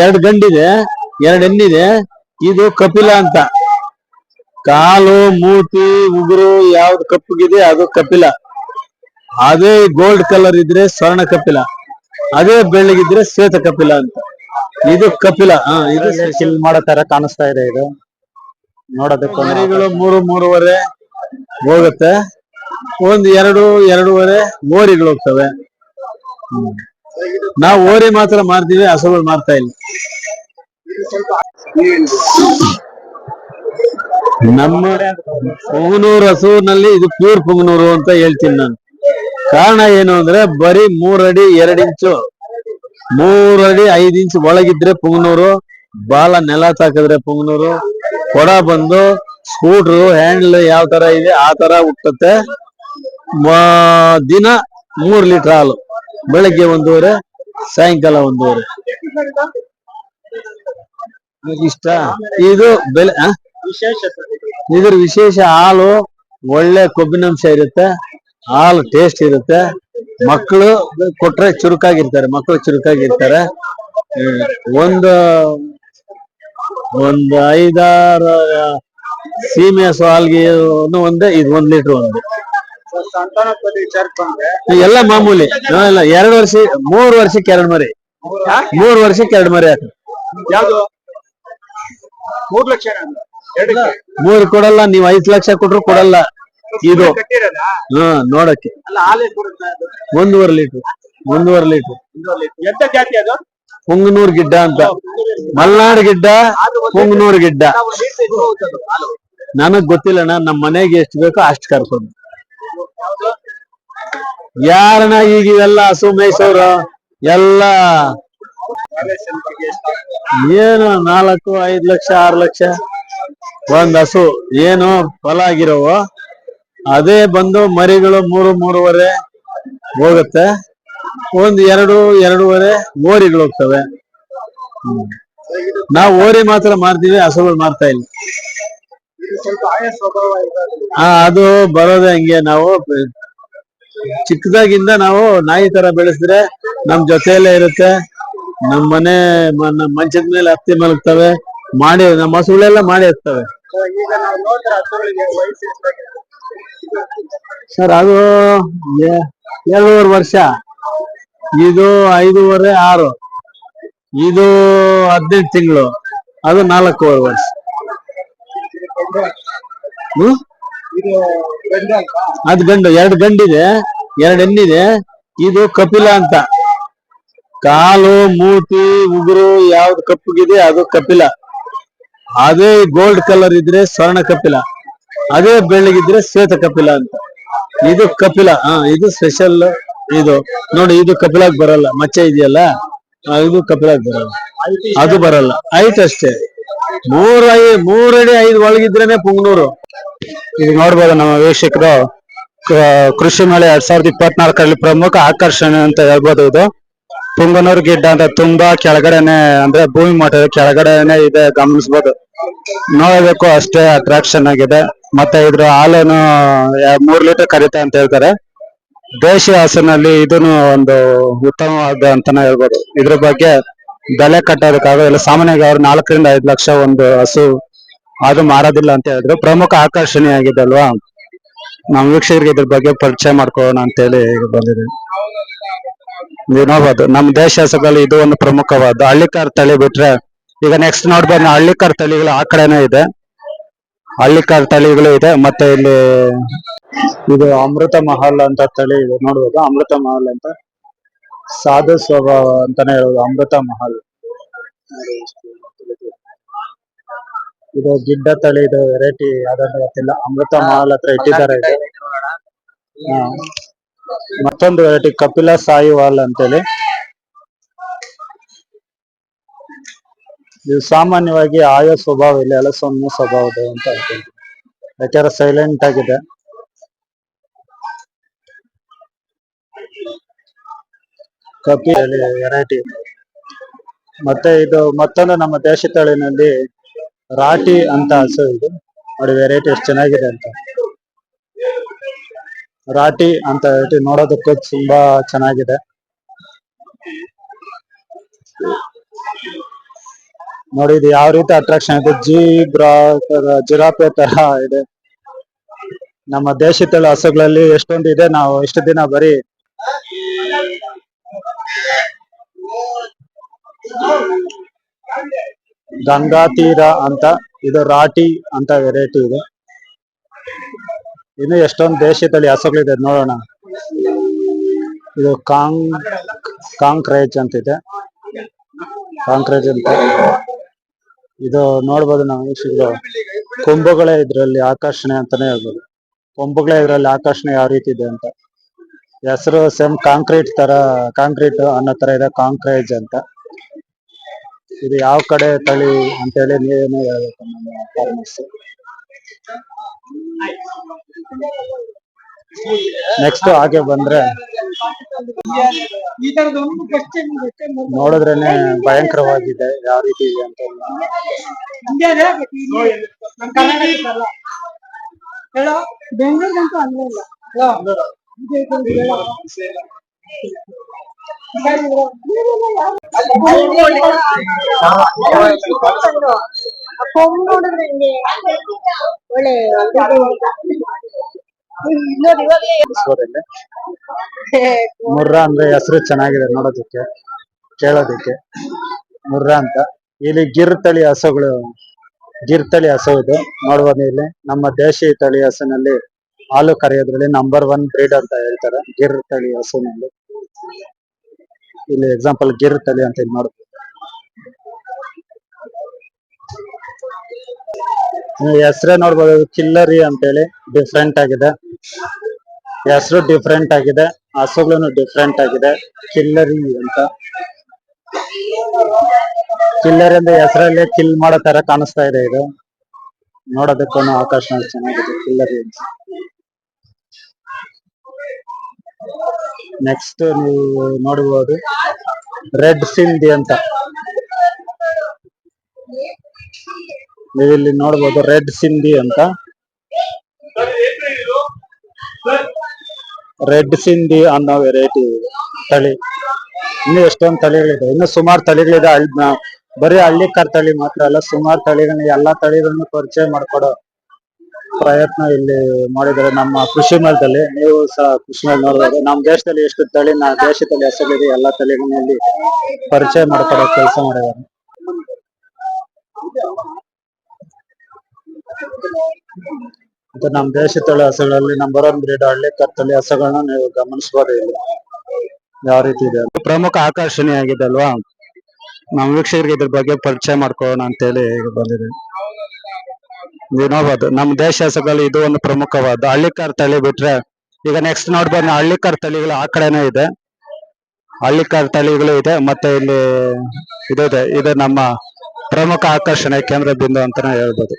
ಎರಡು ಗಂಡಿದೆ, ಎರಡು ಹೆಣ್ಣಿದೆ. ಇದು ಕಪಿಲ ಅಂತ. ಕಾಲು ಮೂತಿ ಉಗುರು ಯಾವ್ದು ಕಪ್ಪಗಿದೆ ಅದು ಕಪಿಲ. ಅದೇ ಗೋಲ್ಡ್ ಕಲರ್ ಇದ್ರೆ ಸ್ವರ್ಣ ಕಪಿಲ, ಅದೇ ಬೆಳ್ಳಗಿದ್ರೆ ಶ್ವೇತ ಕಪಿಲ ಅಂತ. ಇದು ಕಪಿಲ. ಇದು ಕಿಲ್ ಮಾಡೋ ತರ ಕಾಣಿಸ್ತಾ ಇದೆ ಇದು ನೋಡೋದಕ್ಕೆ. ಮರಿಗಳು 3-3.5 ಹೋಗುತ್ತೆ. ಒಂದು 2-2.5 ಮೋರಿಗಳು ಹೋಗ್ತವೆ. ನಾವು ಓರಿ ಮಾತ್ರ ಮಾರ್ತೀವಿ, ಹಸುಗಳು ಮಾರ್ತಾ ಇಲ್ಲ. ನಮ್ಮ ಪುಂಗನೂರು ಹಸುವಿನಲ್ಲಿ ಇದು ಪ್ಯೂರ್ ಪುಂಗನೂರು ಅಂತ ಹೇಳ್ತೀನಿ ನಾನು. ಕಾರಣ ಏನು ಅಂದ್ರೆ ಬರೀ 3 ಅಡಿ 2 ಇಂಚು 3 ಅಡಿ 5 ಇಂಚು ಒಳಗಿದ್ರೆ ಪುಂಗನೂರು, ಬಾಲ ನೆಲ ತಾಕಿದ್ರೆ ಪುಂಗನೂರು, ಕೊಡ ಬಂದು ಸ್ಕೂಟ್ರು ಹ್ಯಾಂಡ್ಲ್ ಯಾವ ತರ ಇದೆ ಆ ತರ ಹುಟ್ಟುತ್ತೆ. ದಿನ 3 ಲೀಟರ್ ಹಾಲು, ಬೆಳಗ್ಗೆ 1.5, ಸಾಯಂಕಾಲ 1.5. ಇಷ್ಟ. ಇದು ಬೆಲೆ ಇದ್ರ ವಿಶೇಷ ಹಾಲು ಒಳ್ಳೆ ಕೊಬ್ಬಿನಂಶ ಇರುತ್ತೆ, ಹಾಲು ಟೇಸ್ಟ್ ಇರುತ್ತೆ. ಮಕ್ಕಳು ಕೊಟ್ರೆ ಚುರುಕಾಗಿರ್ತಾರೆ, ಮಕ್ಕಳು ಚುರುಕಾಗಿರ್ತಾರೆ. ಒಂದು 5-6 ಸೀಮೆ ಹಸು ಹಾಲ್ಗೆ ಒಂದೇ ಇದು 1 ಲೀಟರ್ ಒಂದು. ಎಲ್ಲ ಮಾಮೂಲಿ. 2 ವರ್ಷ 3 ವರ್ಷಕ್ಕೆ 2 ಮರಿ, 3 ವರ್ಷಕ್ಕೆ 2 ಮರಿ ಹಾಕಿ. 3 ಕೊಡಲ್ಲ, ನೀವು 5 ಲಕ್ಷ ಕೊಟ್ರು ಕೊಡಲ್ಲ ಇದು. ನೋಡಕ್ಕೆ 1.5 ಲೀಟರ್ 1.5 ಲೀಟರ್. ಪುಂಗನೂರು ಗಿಡ್ಡ ಅಂತ, ಮಲ್ನಾಡು ಗಿಡ್ಡ, ಪುಂಗನೂರು ಗಿಡ್ಡ. ನನಗ್ ಗೊತ್ತಿಲ್ಲಣ್ಣ, ನಮ್ಮ ಮನೆಗೆ ಎಷ್ಟು ಬೇಕೋ ಅಷ್ಟು ಕರ್ಕೊಂಡು. ಯಾರನ್ನ ಈಗ ಇವೆಲ್ಲ ಹಸು ಮೇಯ್ಸೋರು ಎಲ್ಲ ಏನು 4-5 ಲಕ್ಷ 6 ಲಕ್ಷ ಒಂದ್ ಹಸು ಏನು ಫಲ ಆಗಿರೋವು. ಅದೇ ಬಂದು ಮರಿಗಳು 3-3.5 ಹೋಗುತ್ತೆ. ಒಂದು 2-2.5 ಮೋರಿಗಳು ಹೋಗ್ತವೆ. ನಾವು ಓರಿ ಮಾತ್ರ ಮಾರ್ತೀವಿ, ಹಸುಗಳು ಮಾರ್ತಾ ಇಲ್ಲ. ಅದು ಬರೋದೇ ಹಂಗೆ. ನಾವು ಚಿಕ್ಕದಾಗಿಂದ ನಾವು ನಾಯಿ ತರ ಬೆಳೆಸಿದ್ರೆ ನಮ್ ಜೊತೆಯಲ್ಲೇ ಇರುತ್ತೆ. ನಮ್ ಮನೆ ಮಂಚದ ಮೇಲೆ ಹತ್ತಿ ಮಲಗ್ತವೆ, ಮಾಡಿ ನಮ್ಮ ಹಸುಗಳೆಲ್ಲ ಮಾಡಿ ಇರ್ತವೆ. ಸರ್ ಅದು 2.5 ವರ್ಷ, ಇದು 5.5-6, ಇದು 18 ತಿಂಗಳು, ಅದು 4.5 ವರ್ಷ. ಅದು ಗಂಡು. 2 ಗಂಡಿದೆ, 2 ಹೆಣ್ಣಿದೆ. ಇದು ಕಪಿಲ ಅಂತ. ಕಾಲು ಮೂತಿ ಉಗುರು ಯಾವ್ದು ಕಪ್ಪಗಿದೆ ಅದು ಕಪಿಲ, ಅದೇ ಗೋಲ್ಡ್ ಕಲರ್ ಇದ್ರೆ ಸ್ವರ್ಣ ಕಪಿಲ, ಅದೇ ಬೆಳ್ಳಗಿದ್ರೆ ಶ್ವೇತ ಕಪಿಲ ಅಂತ. ಇದು ಕಪಿಲ. ಇದು ಸ್ಪೆಷಲ್. ಇದು ನೋಡಿ, ಇದು ಕಪಿಲಾಗ್ ಬರಲ್ಲ, ಮಚ್ಚೆ ಇದೆಯಲ್ಲ, ಇದು ಕಪಿಲಾಗ್ ಬರಲ್ಲ, ಅದು ಬರಲ್ಲ. ಹೈಟ್ ಅಷ್ಟೇ, 3 ಅಡಿ 5 ಒಳಗಿದ್ರೇನೆ ಪುಂಗನೂರು. ಈಗ ನೋಡ್ಬೋದು ನಮ್ಮ ವೀಕ್ಷಕರು, ಕೃಷಿ ಮೇಳೆ 2024ರಲ್ಲಿ ಪ್ರಮುಖ ಆಕರ್ಷಣೆ ಅಂತ ಹೇಳ್ಬೋದು. ಇದು ಪುಂಗನೂರು ಗಿಡ್ಡ ಅಂತ ತುಂಬಾ ಕೆಳಗಡೆನೆ, ಅಂದ್ರೆ ಭೂಮಿ ಮಟ್ಟದ ಕೆಳಗಡೆನೆ ಇದೆ, ಗಮನಿಸಬಹುದು. ನೋಡಬೇಕು ಅಷ್ಟೇ ಅಟ್ರಾಕ್ಷನ್ ಆಗಿದೆ. ಮತ್ತೆ ಇದ್ರ ಹಾಲನ್ನು 3 ಲೀಟರ್ ಕರೀತಾ ಅಂತ ಹೇಳ್ತಾರೆ. ದೇಶಿ ಹಸುನಲ್ಲಿ ಇದನ್ನು ಒಂದು ಉತ್ತಮವಾದ ಅಂತಾನೆ ಹೇಳ್ಬೋದು. ಇದ್ರ ಬಗ್ಗೆ ಬೆಲೆ ಕಟ್ಟೋದಕ್ಕಾಗೋದಿಲ್ಲ. ಸಾಮಾನ್ಯವಾಗಿ ಅವ್ರು 4-5 ಲಕ್ಷ ಒಂದು ಹಸು, ಅದು ಮಾರೋದಿಲ್ಲ ಅಂತ ಹೇಳಿದ್ರು. ಪ್ರಮುಖ ಆಕರ್ಷಣೆ ಆಗಿದೆ ಅಲ್ವಾ. ನಮ್ಮ ವೀಕ್ಷಕರಿಗೆ ಇದ್ರ ಬಗ್ಗೆ ಪರಿಚಯ ಮಾಡ್ಕೊಳ್ಳೋಣ ಅಂತೇಳಿ ಬಂದಿದೆ. ನೀವು ನೋಡ್ಬೋದು, ನಮ್ಮ ದೇಶ ಹಸುಗಳಲ್ಲಿ ಇದು ಒಂದು ಪ್ರಮುಖವಾದ. ಹಳ್ಳಿಕಾರ್ ತಳಿ ಬಿಟ್ರೆ ಈಗ ನೆಕ್ಸ್ಟ್ ನೋಡ್ಬೋದು, ಹಳ್ಳಿಕಾರ್ ತಳಿಗಳು ಆ ಕಡೆನೇ ಇದೆ, ಹಳ್ಳಿಕಾರ್ ತಳಿಗಳು ಇದೆ. ಮತ್ತೆ ಇಲ್ಲಿ ಇದು ಅಮೃತ ಮಹಲ್ ಅಂತ ತಳಿ ಇದೆ, ನೋಡ್ಬೋದು. ಅಮೃತ ಮಹಲ್ ಅಂತ ಸಾಧು ಸ್ವಭಾವ ಅಂತಾನೆ ಹೇಳೋದು ಅಮೃತ ಮಹಲ್. ಇದು ಗಿಡ್ಡ ತಳಿ, ಇದು ವೆರೈಟಿ ಯಾವ್ದಂತ ಗೊತ್ತಿಲ್ಲ. ಅಮೃತ ಮಹಲ್ ಹತ್ರ ಇಟ್ಟಿದ್ದಾರೆ ಇದು. ಮತ್ತೊಂದು ವೆರೈಟಿ ಕಪಿಲ ಸಾಯಿವಾಲ್ ಅಂತೇಳಿ. ಇದು ಸಾಮಾನ್ಯವಾಗಿ ಆಯೋ ಸ್ವಭಾವ ಇಲ್ಲ, ಎಲಸೊಮ್ಮೆ ಸ್ವಭಾವದ ಅಂತ ಹೇಳ್ತೀನಿ. ಯಾಕಂದ್ರೆ ಸೈಲೆಂಟ್ ಆಗಿದೆ. ಕಪಿಲ ವೆರೈಟಿ. ಮತ್ತೆ ಇದು ಮತ್ತೊಂದು ನಮ್ಮ ದೇಶ ತಳಿನಲ್ಲಿ ರಾಟಿ ಅಂತ ಹಸು. ಇದು ನೋಡಿ ವೆರೈಟಿ ಎಷ್ಟು ಚೆನ್ನಾಗಿದೆ ಅಂತ. ರಾಟಿ ಅಂತ ವೆರೈಟಿ ನೋಡೋದಕ್ಕೂ ತುಂಬಾ ಚೆನ್ನಾಗಿದೆ. ನೋಡಿ ಇದು ಯಾವ ರೀತಿ ಅಟ್ರಾಕ್ಷನ್ ಇದೆ, ಜಿರಾಫೆ ತರ ಇದೆ. ನಮ್ಮ ದೇಶದ ಹಸುಗಳಲ್ಲಿ ಎಷ್ಟೊಂದು ಇದೆ, ನಾವು ಇಷ್ಟು ದಿನ ಬರೀ ಗಂಗಾ ತೀರ ಅಂತ, ಇದು ರಾಟಿ ಅಂತ ವೆರೈಟಿ ಇದೆ. ಇನ್ನು ಎಷ್ಟೊಂದು ದೇಶದಲ್ಲಿ ಹಸುಗಳಿದೆ ನೋಡೋಣ. ಇದು ಕಾಂಕ್ರೇಜ್ ಅಂತಿದೆ, ಕಾಂಕ್ರೇಜ್ ಅಂತ. ಇದು ನೋಡ್ಬೋದು ನಾವು ವೀಕ್ಷಕರು, ಕೊಂಬುಗಳೇ ಇದ್ರಲ್ಲಿ ಆಕರ್ಷಣೆ ಅಂತಾನೆ ಹೇಳ್ಬೋದು. ಕೊಂಬುಗಳೇ ಇದ್ರಲ್ಲಿ ಆಕರ್ಷಣೆ ಯಾವ ರೀತಿ ಇದೆ ಅಂತ. ಹೆಸರು ಸೇಮ್ ಕಾಂಕ್ರೀಟ್ ಅನ್ನೋ ತರ ಇದೆ, ಕಾಂಕ್ರೇಜ್ ಅಂತ. ಇದು ಯಾವ ಕಡೆ ತಳಿ ಅಂತ ಹೇಳಿ ನೀವೇನು ಹೇಳ್ಬೇಕು ನಮ್ಮ ಫಾರ್ಮರ್ಸ್. ನೆಕ್ಸ್ಟ್ ಹಾಗೆ ಬಂದ್ರೆ ನೋಡಿದ್ರೇನೆ ಭಯಂಕರವಾಗಿದೆ ಯಾವ ರೀತಿ ಇದೆ ಅಂತ. ಮುರ್ರಾ ಅಂದ್ರೆ ಹೆಸರು ಚೆನ್ನಾಗಿದೆ ನೋಡೋದಕ್ಕೆ, ಕೇಳೋದಕ್ಕೆ. ಮುರ್ರಾ ಅಂತ. ಇಲ್ಲಿ ಗಿರ್ ತಳಿ ಹಸು ಇದು ನೋಡ್ಬೋದು. ಇಲ್ಲಿ ನಮ್ಮ ದೇಶಿ ತಳಿ ಹಸುನಲ್ಲಿ ಹಾಲು ಕರೆಯೋದ್ರಲ್ಲಿ ನಂಬರ್ 1 ಬ್ರೀಡ್ ಅಂತ ಹೇಳ್ತಾರೆ, ಗಿರ್ ತಳಿ ಹಸುನಲ್ಲಿ. ಇಲ್ಲಿ ಎಕ್ಸಾಂಪಲ್ ಗಿರ್ ತಳಿ ಅಂತ ಇಲ್ಲಿ ನೋಡ್ಬೋದು. ಹೆಸರೇ ನೋಡ್ಬೋದು, ಕಿಲ್ಲರಿ ಅಂತೇಳಿ ಡಿಫ್ರೆಂಟ್ ಆಗಿದೆ. ಹೆಸರು ಡಿಫ್ರೆಂಟ್ ಆಗಿದೆ, ಹಸುಗಳನ್ನು ಡಿಫ್ರೆಂಟ್ ಆಗಿದೆ. ಕಿಲ್ಲರಿ ಅಂತ, ಕಿಲ್ಲರಿ ಅಂದ್ರೆ ಹೆಸರಲ್ಲಿ ಕಿಲ್ ಮಾಡೋ ತರ ಕಾಣಿಸ್ತಾ ಇದೆ. ಇದು ನೋಡೋದಕ್ಕೂ ಆಕರ್ಷಣೆ ಚೆನ್ನಾಗಿದೆ, ಕಿಲ್ಲರಿ ಅಂತ. ನೆಕ್ಸ್ಟ್ ನೀವು ನೋಡಬಹುದು ರೆಡ್ ಸಿಂಧಿ ಅಂತ. ನೀವಿಲ್ಲಿ ನೋಡ್ಬೋದು ರೆಡ್ ಸಿಂಧಿ ಅಂತ. ರೆಡ್ ಸಿಂಧಿ ಅನ್ನೋ ವೆರೈಟಿ ತಳಿ. ಇನ್ನು ಎಷ್ಟೊಂದು ತಳಿಗಳಿದೆ, ಇನ್ನು ಸುಮಾರು ತಳಿಗಳಿದೆ. ಬರೀ ಹಳ್ಳಿಕಾರ್ ತಳಿ ಮಾತ್ರ ಅಲ್ಲ, ಸುಮಾರು ತಳಿಗಳನ್ನ, ಎಲ್ಲಾ ತಳಿಗಳನ್ನು ಪರಿಚಯ ಮಾಡ್ಕೊಡೋ ಪ್ರಯತ್ನ ಇಲ್ಲಿ ಮಾಡಿದ್ದಾರೆ ನಮ್ಮ ಕೃಷಿ ಮೇಳದಲ್ಲಿ. ನೀವು ಸಹ ಕೃಷಿ ಮೇಳ ನೋಡ್ಬೋದು. ನಮ್ಮ ದೇಶದಲ್ಲಿ ಎಷ್ಟು ತಳಿ ದೇಶದಲ್ಲಿ ಹೆಸರಿದೆ, ಎಲ್ಲಾ ತಳಿಗಳನ್ನ ಇಲ್ಲಿ ಪರಿಚಯ ಮಾಡ್ಕೊಡೋ ಕೆಲಸ ಮಾಡಿದ್ದಾರೆ. ಇದು ನಮ್ಮ ದೇಶ ತಳಿ ಹಸುಗಳಲ್ಲಿ ನಂಬರ್ 1 ಬ್ರೀಡ್ ಹಳ್ಳಿಕಾರ್ ತಳಿ ಹಸುಗಳನ್ನ ನೀವು ಗಮನಿಸಬಹುದು. ಇಲ್ಲಿ ಯಾವ ರೀತಿ ಇದೆ, ಪ್ರಮುಖ ಆಕರ್ಷಣೆ ಆಗಿದೆ ಅಲ್ವಾ. ನಮ್ಮ ವೀಕ್ಷಕರಿಗೆ ಇದ್ರ ಬಗ್ಗೆ ಪರಿಚಯ ಮಾಡ್ಕೊಳ್ಳೋಣ ಅಂತೇಳಿ ಬಂದಿದೆ. ನೀವು ನೋಡ್ಬೋದು ನಮ್ಮ ದೇಶ ಹಸುಗಳಲ್ಲಿ ಇದು ಒಂದು ಪ್ರಮುಖವಾದ ಹಳ್ಳಿಕಾರ್ ತಳಿ ಬಿಟ್ರೆ, ಈಗ ನೆಕ್ಸ್ಟ್ ನೋಡ್ಬೋದು ಹಳ್ಳಿಕಾರ್ ತಳಿಗಳು ಆ ಕಡೆನೂ ಇದೆ, ಹಳ್ಳಿಕಾರ್ ತಳಿಗಳು ಇದೆ. ಮತ್ತೆ ಇಲ್ಲಿ ಇದೆ, ಇದು ನಮ್ಮ ಪ್ರಮುಖ ಆಕರ್ಷಣೆ ಕೇಂದ್ರ ಬಿಂದು ಅಂತಾನೆ ಹೇಳ್ಬೋದು.